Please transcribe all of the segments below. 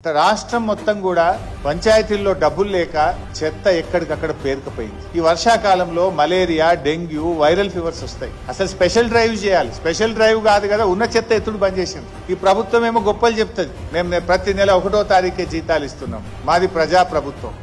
రాష్ట్రం మొత్తం కూడా పంచాయతీల్లో డబ్బులు లేక చెత్త ఎక్కడికక్కడ పేరుకుపోయింది. ఈ వర్షాకాలంలో మలేరియా, డెంగ్యూ, వైరల్ ఫీవర్స్ వస్తాయి. అసలు స్పెషల్ డ్రైవ్ చేయాలి. స్పెషల్ డ్రైవ్ కాదు కదా, ఉన్న చెత్త ఎత్తుడు బంద్ చేసింది. ఈ ప్రభుత్వం ఏమో గొప్పలు చెప్తుంది, మేము ప్రతి నెల 1వ తారీఖే జీతాలు ఇస్తున్నాం. మాది ప్రజా ప్రభుత్వం.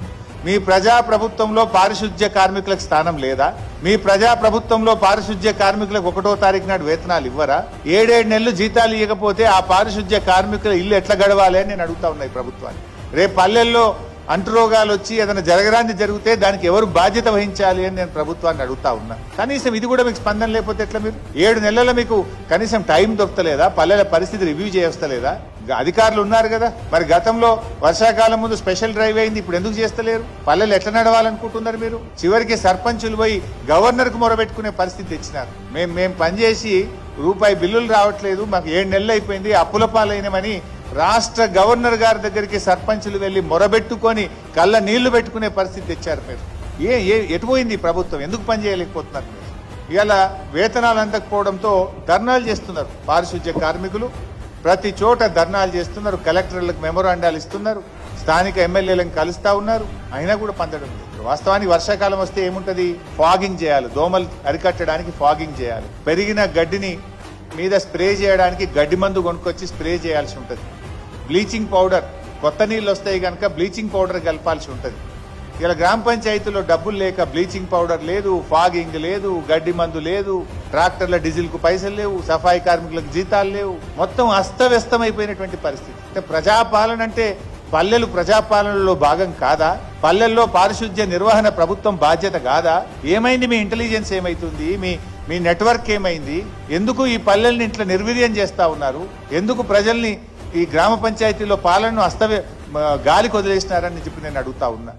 మీ ప్రజా ప్రభుత్వంలో పారిశుద్ధ్య కార్మికులకు స్థానం లేదా? మీ ప్రజా ప్రభుత్వంలో పారిశుద్ధ్య కార్మికులకు 1వ తారీఖు నాడు వేతనాలు ఇవ్వరా? 7 నెలలు జీతాలు ఇవ్వకపోతే ఆ పారిశుద్ధ్య కార్మికుల ఇల్లు ఎట్లా గడవాలి అని నేను అడుగుతా ఉన్నాయి ప్రభుత్వాన్ని. రేపు పల్లెల్లో అంటురోగాలు వచ్చి ఏదైనా జరగరాంది జరిగితే దానికి ఎవరు బాధ్యత వహించాలి అని నేను ప్రభుత్వాన్ని అడుగుతా ఉన్నా. కనీసం ఇది కూడా మీకు స్పందన లేకపోతే ఎట్లా? మీరు 7 నెలల మీకు కనీసం టైం దొరకలేదా? పల్లెల పరిస్థితి రివ్యూ చేయవస్తలేదా? అధికారులు ఉన్నారు కదా, మరి గతంలో వర్షాకాలం ముందు స్పెషల్ డ్రైవ్ అయింది, ఇప్పుడు ఎందుకు చేస్తలేరు? పల్లెలు ఎట్లా నడవాలనుకుంటున్నారు మీరు? చివరికి సర్పంచులు పోయి గవర్నర్ కు మొరబెట్టుకునే పరిస్థితి తెచ్చినారు. మేము పనిచేసి రూపాయి బిల్లులు రావట్లేదు, మాకు 7 నెలలు అయిపోయింది, అప్పుల పాలైనమని రాష్ట్ర గవర్నర్ గారి దగ్గరికి సర్పంచులు వెళ్లి మొరబెట్టుకొని కళ్ళ నీళ్లు పెట్టుకునే పరిస్థితి తెచ్చారు. మీరు ఎటుపోయింది ప్రభుత్వం? ఎందుకు పని చేయలేకపోతున్నారు? మీరు ఇవాళ వేతనాలు అందకపోవడంతో ధర్నాలు చేస్తున్నారు పారిశుద్ధ్య కార్మికులు. ప్రతి చోట ధర్నాలు చేస్తున్నారు, కలెక్టర్లకు మెమోరాండాలు ఇస్తున్నారు, స్థానిక ఎమ్మెల్యేలను కలుస్తా ఉన్నారు, అయినా కూడా పొందడం లేదు. వాస్తవానికి వర్షాకాలం వస్తే ఏముంటది? ఫాగింగ్ చేయాలి, దోమలు అరికట్టడానికి ఫాగింగ్ చేయాలి. పెరిగిన గడ్డిని మీద స్ప్రే చేయడానికి గడ్డి మందు కొనుక్కొచ్చి స్ప్రే చేయాల్సి ఉంటుంది. బ్లీచింగ్ పౌడర్, కొత్త నీళ్ళు వస్తాయి కనుక బ్లీచింగ్ పౌడర్ కలపాల్సి ఉంటుంది. ఇలా గ్రామ పంచాయతీలో డబ్బులు లేక బ్లీచింగ్ పౌడర్ లేదు, ఫాగింగ్ లేదు, గడ్డి మందు లేదు, ట్రాక్టర్ల డీజిల్ కు పైసలు లేవు, సఫాయి కార్మికులకు జీతాలు లేవు, మొత్తం అస్తవ్యస్తమైపోయినటువంటి పరిస్థితి. అంటే ప్రజాపాలన అంటే పల్లెలు ప్రజాపాలనలో భాగం కాదా? పల్లెల్లో పారిశుద్ధ్య నిర్వహణ ప్రభుత్వం బాధ్యత కాదా? ఏమైంది? మీ ఇంటెలిజెన్స్ ఏమైతుంది? మీ నెట్వర్క్ ఏమైంది? ఎందుకు ఈ పల్లెల్ని ఇట్లా నిర్వీర్యం చేస్తా ఉన్నారు? ఎందుకు ప్రజల్ని ఈ గ్రామ పంచాయతీలో పాలనను గాలికి వదిలేసినారని చెప్పి నేను అడుగుతా ఉన్నా.